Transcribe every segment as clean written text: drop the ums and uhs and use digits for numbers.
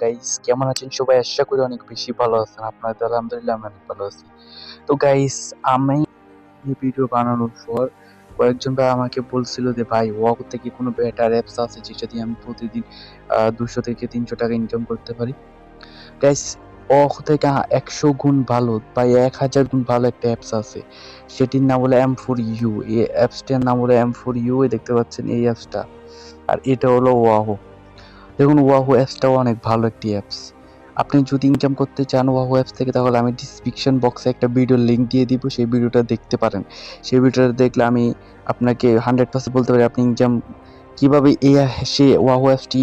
Guys, কেমন আছেন সবাই? আশা করি অনেক বেশি ভালো আছেন। আপনাদের আলহামদুলিল্লাহ আমি অনেক ভালো আছি। তো গাইস, আমি এই ভিডিও বানানোর পর কয়েকজন ভাই আমাকে বলছিল যে ভাই ওয়াও থেকে কোনো বেটার অ্যাপস আছে যেটা দিয়ে আমি প্রতিদিন 200 থেকে 300 টাকা ইনকাম করতে পারি। গাইস, ওয়াও থেকে 100 গুণ ভালো বা 1000 গুণ ভালো একটা অ্যাপস আছে, সেটির নাম হলো M4U। এই অ্যাপসটার নাম হলো M4U। দেখতে পাচ্ছেন এই অ্যাপসটা, আর এটা হলো ওয়াও। দেখুন, ওয়াহু অ্যাপসটাও অনেক ভালো একটি অ্যাপস। আপনি যদি ইনকাম করতে চান ওয়াহু অ্যাপস থেকে, তাহলে আমি ডিসক্রিপশন বক্সে একটা ভিডিওর লিঙ্ক দিয়ে দিব, সেই ভিডিওটা দেখতে পারেন। সেই ভিডিওটা দেখলে আমি আপনাকে 100% বলতে পারি আপনি ইনকাম কীভাবে সে ওয়াহু অ্যাপসটি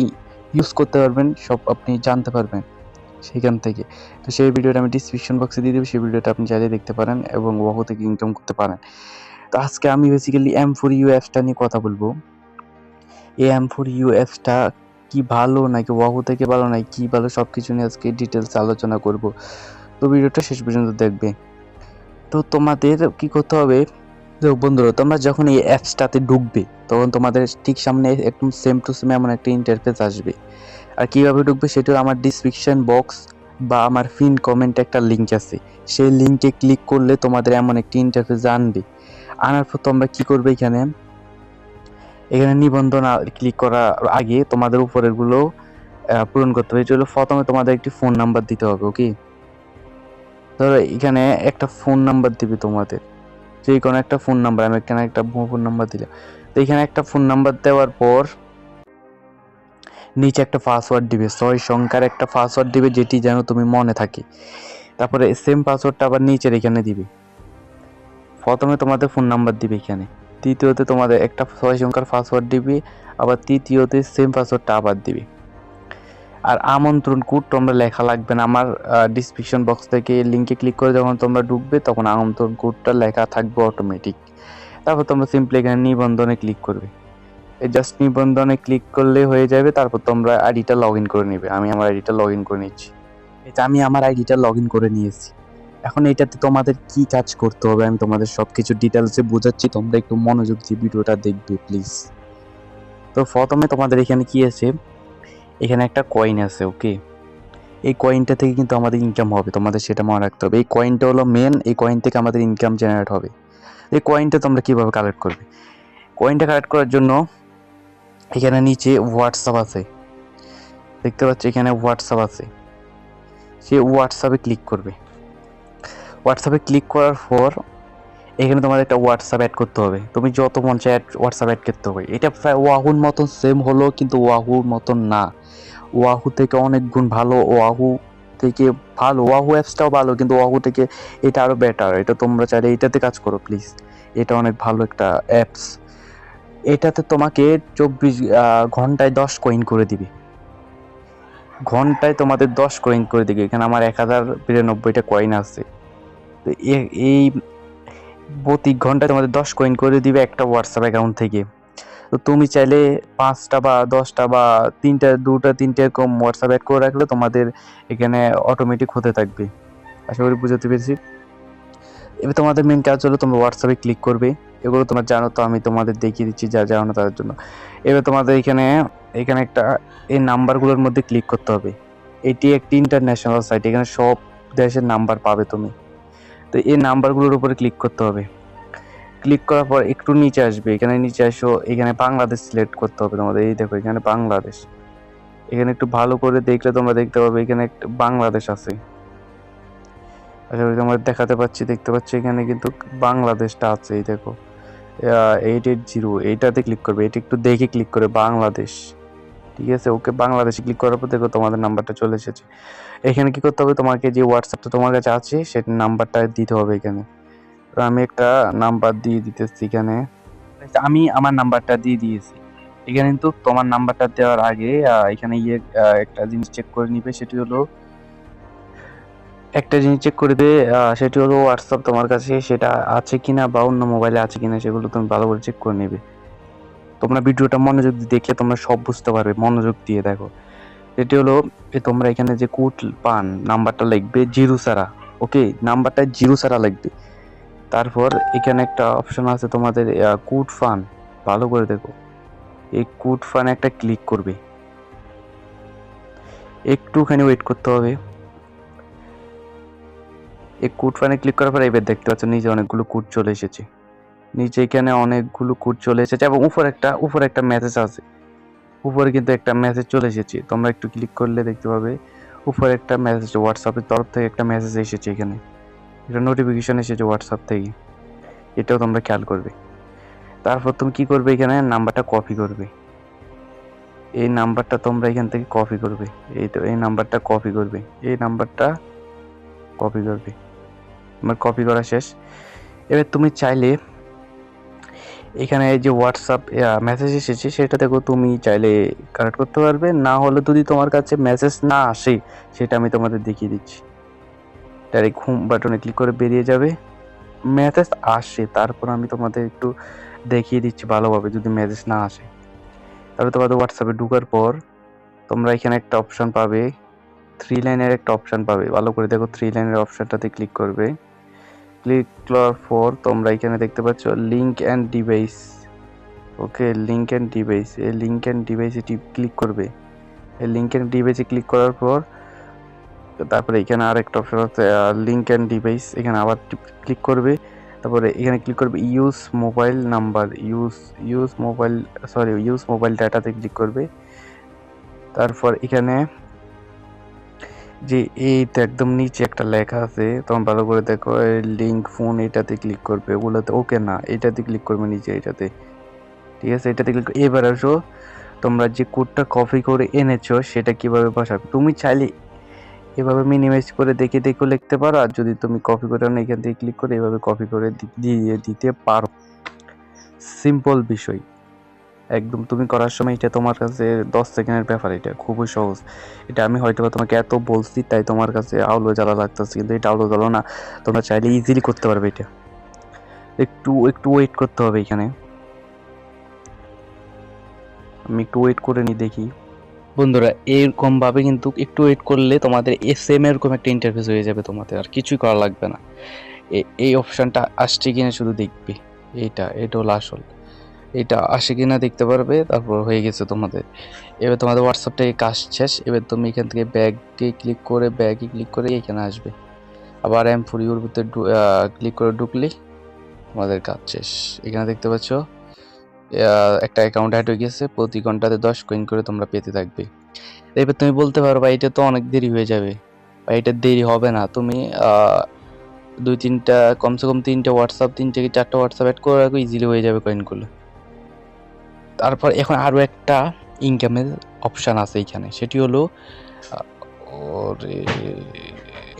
ইউজ করতে পারবেন, সব আপনি জানতে পারবেন সেখান থেকে। তো সেই ভিডিওটা আমি ডিসক্রিপশন বক্সে দিয়ে দেবো, সেই ভিডিওটা আপনি চাইলে দেখতে পারেন এবং ওয়াহু থেকে ইনকাম করতে পারেন। তো আজকে আমি বেসিক্যালি M4U অ্যাপসটা নিয়ে কথা বলবো। এই M4U অ্যাপসটা কি ভালো নাকি ওয়াহু থেকে ভালো নাকি কি ভালো, সবকিছু নিয়ে আজকে ডিটেলস আলোচনা করব। তো ভিডিওটা শেষ পর্যন্ত দেখবে। তো তোমাদের কি করতে হবে, বন্ধুরা, তোমরা যখন এই অ্যাপসটাতে ঢুকবে তখন তোমাদের ঠিক সামনে একদম সেম টু সেম এমন একটা ইন্টারফেস আসবে। আর কিভাবে ঢুকবে সেটা আমার ডিসক্রিপশন বক্স বা আমার পিন কমেন্টে একটা লিঙ্ক আছে, সেই লিঙ্কে ক্লিক করলে তোমাদের এমন একটি ইন্টারফেস আনবে। আনার পর তোমরা কি করবে, এখানে নিবন্ধন ক্লিক করার আগে তোমাদের উপরের গুলো পূরণ করতে হবে। চলো, প্রথমে তোমাদের একটি ফোন নাম্বার দিতে হবে। ওকে, ধরো এখানে একটা ফোন নাম্বার দিবে তোমাদের, যে কোনো একটা ফোন নাম্বার। আমি এখানে একটা ফোন নাম্বার দিলাম। তো এখানে একটা ফোন নাম্বার দেওয়ার পর নিচে একটা পাসওয়ার্ড দিবে, 6 সংখ্যার একটা পাসওয়ার্ড দিবে, যেটি যেন তুমি মনে থাকে। তারপরে সেম পাসওয়ার্ডটা আবার নিচের এখানে দিবে। প্রথমে তোমাদের ফোন নাম্বার দিবে এখানে, দ্বিতীয়তে তোমাদের একটা 6 সংখ্যার পাসওয়ার্ড দিবে, আবার তৃতীয়তে সেম পাসওয়ার্ডটা আবার দিবে। আর আমন্ত্রণ কোড তোমরা লেখা লাগবে না, আমার ডিসক্রিপশন বক্স থেকে লিঙ্কে ক্লিক করে যখন তোমরা ঢুকবে তখন আমন্ত্রণ কোডটা লেখা থাকবে অটোমেটিক। তারপর তোমরা সিম্পলি এখানে নিবন্ধনে ক্লিক করবে। এই জাস্ট নিবন্ধনে ক্লিক করলে হয়ে যাবে। তারপর তোমরা আইডিটা লগ ইন করে নিবে। আমি আমার আইডিটা লগ ইন করে নিচ্ছি। এটা আমি আমার আইডিটা লগ ইন করে নিয়েছি। এখন এটাতে তোমাদের কি কাজ করতে হবে আমি তোমাদের সবকিছু ডিটেলসে বোঝাচ্ছি, তোমরা একটু মনোযোগ দিয়ে ভিডিওটা দেখবে প্লিজ। তো প্রথমে তোমাদের এখানে কি আছে, এখানে একটা কয়েন আছে। ওকে, এই কয়েনটা থেকে কিন্তু আমাদের ইনকাম হবে, তোমাদের সেটা মনে রাখতে হবে। এই কয়েনটা হলো মেন, এই কয়েন থেকে আমাদের ইনকাম জেনারেট হবে। এই কয়েনটা তোমরা কিভাবে কালেক্ট করবে, কয়েনটা কালেক্ট করার জন্য এখানে নিচে হোয়াটসঅ্যাপ আছে, দেখতে পাচ্ছ এখানে হোয়াটসঅ্যাপ আছে। সে হোয়াটসঅ্যাপে ক্লিক করবে। হোয়াটসঅ্যাপে ক্লিক করার পর এখানে তোমাদের একটা হোয়াটসঅ্যাপ অ্যাড করতে হবে। তুমি যত মন চায় হোয়াটসঅ্যাপ অ্যাড করতে হবে। এটা প্রায় ওয়াহুর মতন সেম হলো, কিন্তু ওয়াহুর মতন না। ওয়াহু থেকে অনেক গুণ ভালো। ওয়াহু থেকে ভালো, ওয়াহু অ্যাপসটাও ভালো, কিন্তু ওয়াহু থেকে এটা আরও বেটার। এটা তোমরা চাইলে এটাতে কাজ করো প্লিজ। এটা অনেক ভালো একটা অ্যাপস। এটাতে তোমাকে 24 ঘন্টায় 10 কয়েন করে দিবে। ঘন্টায় তোমাদের 10 কয়েন করে দিবে। এখানে আমার 1092টা কয়েন আছে। তো এই প্রতি ঘন্টায় তোমাদের 10 কয়েন করে দিবে একটা হোয়াটসঅ্যাপ অ্যাকাউন্ট থেকে। তো তুমি চাইলে 5টা বা 10টা বা 2টা 3টা এরকম হোয়াটসঅ্যাপ অ্যাড করে রাখলে তোমাদের এখানে অটোমেটিক হতে থাকবে। আশা করি বুঝতে পেরেছি। এবার তোমাদের মেন কাজ হলো তোমরা হোয়াটসঅ্যাপে ক্লিক করবে। এগুলো তোমরা জানো, তো আমি তোমাদের দেখিয়ে দিচ্ছি যা জানো তাদের জন্য। এবার তোমাদের এখানে একটা এই নাম্বারগুলোর মধ্যে ক্লিক করতে হবে। এটি একটি ইন্টারন্যাশনাল সাইট, এখানে সব দেশের নাম্বার পাবে তুমি। তো এই নাম্বারগুলোর উপরে ক্লিক করতে হবে। ক্লিক করার পর একটু নিচে আসবে, এখানে নিচে আসো, এখানে বাংলাদেশ সিলেক্ট করতে হবে তোমাদের। এই দেখো এখানে বাংলাদেশ, এখানে একটু ভালো করে দেখলে তোমরা দেখতে পাবে এখানে একটা বাংলাদেশ আছে। আশা করি তোমাদের দেখাতে পাচ্ছি, দেখতে পাচ্ছি এখানে কিন্তু বাংলাদেশটা আছে। এই দেখো 880, এইটাতে ক্লিক করবে। এটা একটু দেখে ক্লিক করে বাংলাদেশ, ঠিক আছে। ওকে, বাংলাদেশে ক্লিক করার পর দেখো তোমাদের নাম্বারটা চলে এসেছে। এখানে কি করতে হবে, তোমাকে যে হোয়াটসঅ্যাপটা তোমার কাছে আছে সেটার নাম্বারটা দিতে হবে এখানে। আমি একটা নাম্বার দিয়ে দিতেছি এখানে। আমি আমার নাম্বারটা দিয়ে দিয়েছি এখানে। কিন্তু তোমার নাম্বারটা দেওয়ার আগে এখানে একটা জিনিস চেক করে নিবে, সেটি হলো সেটি হলো হোয়াটসঅ্যাপ তোমার কাছে সেটা আছে কিনা বা অন্য মোবাইলে আছে কিনা, সেগুলো তুমি ভালো করে চেক করে নেবে। তোমরা ভিডিওটা মনোযোগ দিয়ে দেখলে তোমরা সব বুঝতে পারবে, মনোযোগ দিয়ে দেখো। এটি হলো তোমরা এখানে যে কোড পান, নাম্বারটা লিখবে 0 ছাড়া। ওকে, নাম্বারটা 0 ছাড়া লিখবে। তারপর এখানে একটা অপশন আছে তোমাদের কোড ফান, ভালো করে দেখো। এই কোড ফানে একটা ক্লিক করবে। একটুখানি ওয়েট করতে হবে। এই কোড ফানে ক্লিক করার পর এবার দেখতে পাচ্ছ নিচে অনেকগুলো কোড চলে এসেছে। নিচে এখানে অনেকগুলো কোড চলে এসেছে এবং উপরে একটা মেসেজ আছে। উপরে কিন্তু একটা মেসেজ চলে এসেছে, তোমরা একটু ক্লিক করলে দেখতে পাবে উপরে একটা মেসেজ হোয়াটসঅ্যাপের তরফ থেকে একটা মেসেজ এসেছে। এখানে একটা নোটিফিকেশন এসেছে হোয়াটসঅ্যাপ থেকে, এটাও তোমরা খেয়াল করবে। তারপর তুমি কি করবে, এখানে নাম্বারটা কপি করবে। এই নাম্বারটা তোমরা এখান থেকে কপি করবে। এই নাম্বারটা কপি করবে, এই নাম্বারটা কপি করবে। আমার কপি করা শেষ। এবার তুমি চাইলে এখানে এই যে হোয়াটসঅ্যাপ মেসেজ এসেছে সেটা দেখো, তুমি চাইলে কানেক্ট করতে পারবে। না হলে যদি তোমার কাছে মেসেজ না আসে সেটা আমি তোমাদের দেখিয়ে দিচ্ছি। ডাইরেক্ট হোম বাটনে ক্লিক করে বেরিয়ে যাবে। মেসেজ আসে তারপর আমি তোমাদের একটু দেখিয়ে দিচ্ছি ভালোভাবে। যদি মেসেজ না আসে তাহলে তোমাদের হোয়াটসঅ্যাপে ঢোকার পর তোমরা এখানে একটা অপশন পাবে, 3 লাইনের একটা অপশন পাবে। ভালো করে দেখো, 3 লাইনের অপশনটাতে ক্লিক করবে। ক্লিক করার পর তোমরা এখানে দেখতে পাচ্ছ link and device. Okay, link and device, এই লিঙ্ক অ্যান্ড ডিভাইসে ক্লিক করবে। এই লিঙ্ক অ্যান্ড ডিভাইসে ক্লিক করার পর তারপরে এখানে আরেকটা অপশন আছে লিঙ্ক অ্যান্ড ডিভাইস, এখানে আবার ক্লিক করবে। তারপরে এখানে ক্লিক করবে use mobile number, use mobile ডাটাতে ক্লিক করবে। তারপর এখানে যে এই তো একদম নিচে একটা লেখা আছে, তোমরা ভালো করে দেখো, লিঙ্ক ফোন, এটাতে ক্লিক করবে। ওগুলোতে ওকে না, এটাতে ক্লিক করবে নিচে, এটাতে। ঠিক আছে, এটাতে ক্লিক। এবার আসো, তোমরা যে কোডটা কপি করে এনেছো সেটা কিভাবে বসাবে। তুমি চাইলে এভাবে মিনিমাইজ করে দেখে দেখে লিখতে পারো, আর যদি তুমি কপি করে আনো এখান থেকে ক্লিক করে এভাবে কপি করে দিয়ে দিতে পারো। সিম্পল বিষয় একদম। তুমি করার সময় এটা তোমার কাছে 10 সেকেন্ডের ব্যাপার, এটা খুবই সহজ। এটা আমি হয়তো তোমাকে এত বলছি তাই তোমার কাছে আউলো জ্বালা লাগতেছে, কিন্তু এটা আউলো জ্বালো না, তোমরা চাইলে ইজিলি করতে পারবে এটা। একটু ওয়েট করতে হবে এখানে, আমি একটু ওয়েট করে নি দেখি। বন্ধুরা এরকম ভাবে কিন্তু একটু ওয়েট করলে তোমাদের এসএম এরকম একটা ইন্টারফেস হয়ে যাবে, তোমাদের আর কিছুই করা লাগবে না। এই অপশনটা আসছে কিনা শুধু দেখবে, এটা হলো আসল। এটা আসে কিনা দেখতে পারবে, তারপর হয়ে গেছে তোমাদের। এবার তোমাদের হোয়াটসঅ্যাপটাকে কাজ শেষ। এবার তুমি এখান থেকে ব্যাগে ক্লিক করে এখানে আসবে। আবার M4U ভিতরে ক্লিক করে ঢুকলেই তোমাদের কাজ শেষ। এখানে দেখতে পাচ্ছ একটা অ্যাকাউন্ট অ্যাড হয়ে গেছে, প্রতি ঘন্টাতে 10 কয়েন করে তোমরা পেতে থাকবে। এবার তুমি বলতে পারো ভাই এটা তো অনেক দেরি হয়ে যাবে, বা এটা দেরি হবে না। তুমি 2-3টা কমসে কম 3 থেকে 4টা হোয়াটসঅ্যাপ অ্যাড করে রাখো, ইজিলি হয়ে যাবে কয়েনগুলো। তারপর এখন আরও একটা ইনকামের অপশান আছে এখানে, সেটি হলো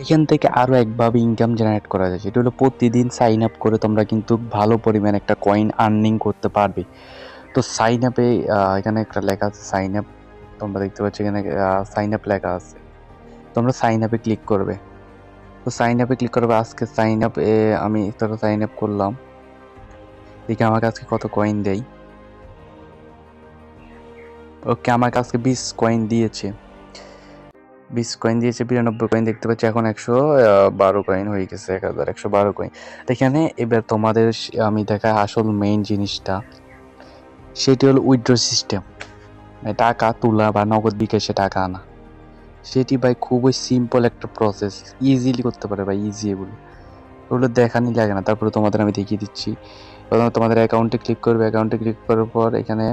এখান থেকে আরও একভাবে ইনকাম জেনারেট করা যায়। সেটি হলো প্রতিদিন সাইন আপ করে তোমরা কিন্তু ভালো পরিমাণ একটা কয়েন আর্নিং করতে পারবে। তো সাইন আপে এখানে একটা লেখা আছে সাইন আপ, তোমরা দেখতে পাচ্ছ এখানে সাইন আপ লেখা আছে। তোমরা সাইন আপে ক্লিক করবে। তো সাইন আপে ক্লিক করবে। আজকে সাইন আপ আমি ধরো সাইন আপ করলাম, দেখি আমার কাছে কত কয়েন দেয়। ওকে, আমার কাছে 20 কয়েন দিয়েছে, 92 কয়েন দেখতে পাচ্ছি। এখন 112 কয়েন হয়ে গেছে, 1112 কয়েন। এখানে এবার তোমাদের আমি দেখা আসল মেইন জিনিসটা, সেটি হলো উইথড্র সিস্টেম, টাকা তোলা বা নগদ বিকাশে টাকা আনা। সেটি ভাই খুবই সিম্পল একটা প্রসেস, ইজিলি করতে পারে ভাই, ইজি। ওগুলো দেখানি লাগে না। তারপরে তোমাদের আমি দেখিয়ে দিচ্ছি। প্রথমে তোমাদের অ্যাকাউন্টে ক্লিক করবে। অ্যাকাউন্টে ক্লিক করার পর এখানে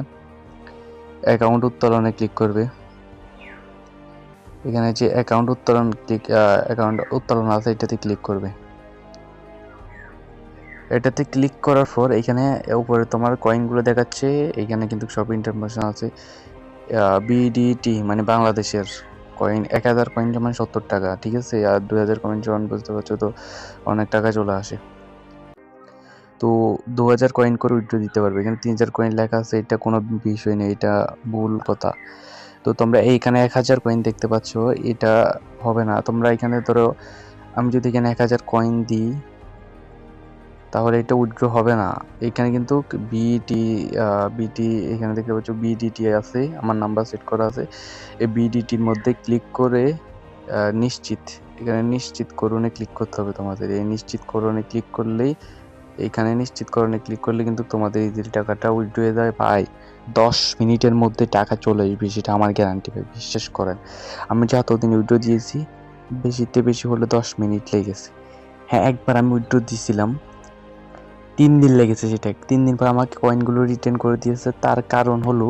অ্যাকাউন্ট উত্তোলনে ক্লিক করবে। এখানে যে অ্যাকাউন্ট উত্তোলন আছে এটাতে ক্লিক করবে। এটাতে ক্লিক করার পর এখানে উপরে তোমার কয়েনগুলো দেখাচ্ছে, এখানে কিন্তু সব ইনফরমেশন আছে। বিডিটি মানে বাংলাদেশের কয়েন, 1000 কয়েন যেমন 70 টাকা, ঠিক আছে। আর 2000 কয়েন যেমন বুঝতে পারছো তো অনেক টাকা চলে আসে। তো 2000 কয়েন করে উইথড্র দিতে পারবে। এখানে 3000 কয়েন লেখা আছে, এটা কোনো বিষয় নেই, এটা ভুল কথা। তো তোমরা এইখানে 1000 কয়েন দেখতে পাচ্ছ, এটা হবে না। তোমরা এখানে ধরো আমি যদি এখানে 1000 কয়েন দিই তাহলে এটা উইথড্র হবে না। এখানে কিন্তু বিটি এখানে দেখতে পাচ্ছ বিডিটি আছে, আমার নাম্বার সেট করা আছে। এই বিডিটির মধ্যে ক্লিক করে নিশ্চিত, এখানে নিশ্চিতকরণে ক্লিক করতে হবে তোমাদের। এই নিশ্চিতকরণে ক্লিক করলে কিন্তু তোমাদের ইজিলি টাকাটা উইথড্র হয়ে যায় ভাই। 10 মিনিটের মধ্যে টাকা চলে আসবে, সেটা আমার গ্যারান্টি ভাই, বিশ্বাস করেন। আমি যে এতদিন উইথড্র দিয়েছি, বেশিতে বেশি হলে 10 মিনিট লেগেছে। হ্যাঁ, একবার আমি উইথড্র দিয়েছিলাম, 3 দিন লেগেছে সেটা। 3 দিন পর আমাকে কয়েনগুলো রিটার্ন করে দিয়েছে। তার কারণ হলো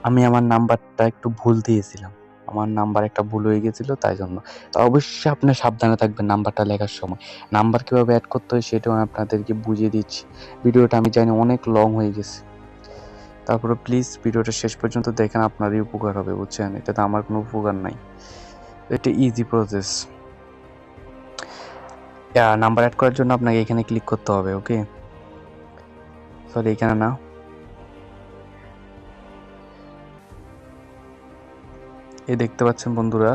আমি আমার নাম্বারটা একটু ভুল দিয়েছিলাম। আমার নাম্বার একটা ভুল হয়ে গেছিল, তাই জন্য। তো অবশ্যই আপনার সাবধানে থাকবেন নাম্বারটা লেখার সময়। নাম্বার কিভাবে এড করতে হয় সেটাও আমি আপনাদেরকে বুঝিয়ে দিচ্ছি। ভিডিওটা আমি জানি অনেক লং হয়ে গেছে। তারপরে প্লিজ ভিডিওটা শেষ পর্যন্ত দেখেন, আপনারই উপকার হবে, বুঝছেন? এটাতে আমার কোনো উপকার নাই। এটা ইজি প্রসেস। নাম্বার অ্যাড করার জন্য আপনাকে এখানে ক্লিক করতে হবে, ওকে? সরি, এখানে না, এই দেখতে পাচ্ছেন বন্ধুরা,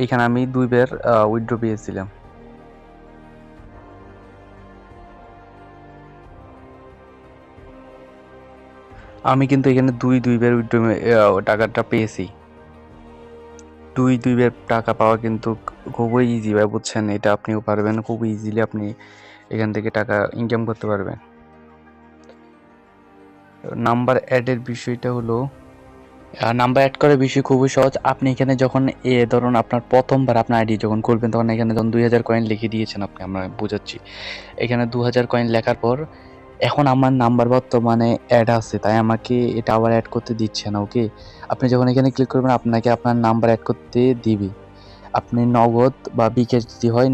এখানে আমি 2 বার উইথড্র পেয়েছিলাম। আমি কিন্তু এখানে দুই বার উইথড্র টাকাটা পেয়েছি। দুই বার টাকা পাওয়া কিন্তু খুবই ইজি ভাই, বুঝছেন? এটা আপনিও পারবেন, খুব ইজিলি আপনি এখান থেকে টাকা ইনকাম করতে পারবেন। নাম্বার অ্যাডের বিষয়টা হলো, নাম্বার অ্যাড করার বিষয় খুবই সহজ। আপনি এখানে যখন ধরুন আপনার প্রথমবার আপনার আইডি যখন করবেন, তখন এখানে যখন 2000 কয়েন লিখে দিয়েছেন আপনি, আমরা বুঝাচ্ছি। এখানে 2000 কয়েন লেখার পর এখন আমার নাম্বার বর্তমানে অ্যাড আছে, তাই আমাকে এটা আবার অ্যাড করতে দিচ্ছে না, ওকে? আপনি যখন এখানে ক্লিক করবেন, আপনাকে আপনার নাম্বার অ্যাড করতে দিবে। আপনি নগদ বা বিকাশ যদি হয়,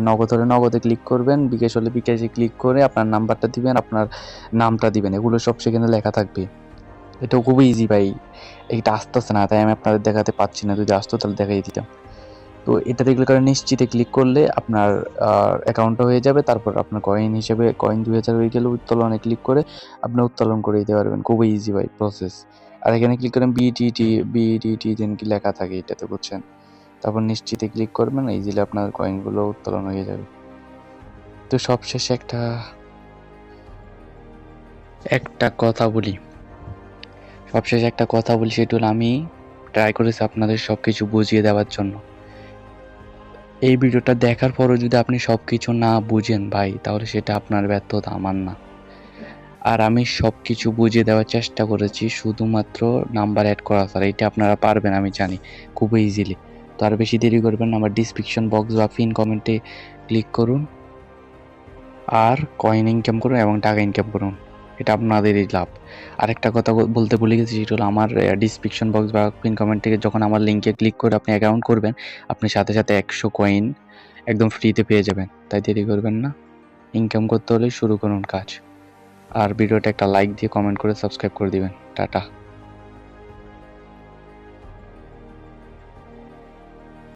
নগদ হলে নগদে ক্লিক করবেন, বিকাশ হলে বিকাশে ক্লিক করে আপনার নাম্বারটা দিবেন, আপনার নামটা দিবেন, এগুলো সব সেখানে লেখা থাকবে। এটা খুবই ইজি ভাই। এটা আসতেছে না, তাই আমি আপনাদের দেখাতে পাচ্ছি না। যদি আসতো তাহলে দেখাই দিতাম। তো এটাতে ক্লিক করে নিশ্চিতে ক্লিক করলে আপনার অ্যাকাউন্টটা হয়ে যাবে। তারপর আপনার কয়েন হিসেবে কয়েন 2000 হয়ে গেলে উত্তোলনে ক্লিক করে আপনি উত্তোলন করে দিতে পারবেন। খুবই ইজি ভাই প্রসেস। আর এখানে ক্লিক করেন বিটিটি দেন কি লেখা থাকে এটাতে, বুঝছেন? তারপর নিশ্চিতে ক্লিক করবেন, ইজিলি আপনার কয়েনগুলো উত্তোলন হয়ে যাবে। তো সবশেষে একটা কথা বলি, সেটা হলো আমি ট্রাই করেছি আপনাদের সবকিছু বুঝিয়ে দেওয়ার জন্য। এই ভিডিওটা দেখার পরও যদি আপনি সবকিছু না বুঝেন ভাই, তাহলে সেটা আপনার ব্যর্থতা, আমার না। আর আমি সবকিছু বুঝিয়ে দেওয়ার চেষ্টা করেছি, শুধুমাত্র নাম্বার অ্যাড করা ছাড়া। এটা আপনারা পারবেন আমি জানি, খুবই ইজিলি। তো আর বেশি দেরি করবেন না, আমার ডিসক্রিপশন বক্স বা পিন কমেন্টে ক্লিক করুন আর কয়েন ইনকাম করুন এবং টাকা ইনকাম করুন। এটা আপনাদেরই লাভ। আরেকটা কথা বলতে ভুলে গেছি, সেটা হলো আমার ডিসক্রিপশন বক্স বা পিন কমেন্ট থেকে যখন আমার লিঙ্কে ক্লিক করে আপনি অ্যাকাউন্ট করবেন, আপনি সাথে সাথে 100 কয়েন একদম ফ্রিতে পেয়ে যাবেন। তাই দেরি করবেন না, ইনকাম করতে হলে শুরু করুন কাজ। আর ভিডিওটা একটা লাইক দিয়ে কমেন্ট করে সাবস্ক্রাইব করে দিবেন। টাটা।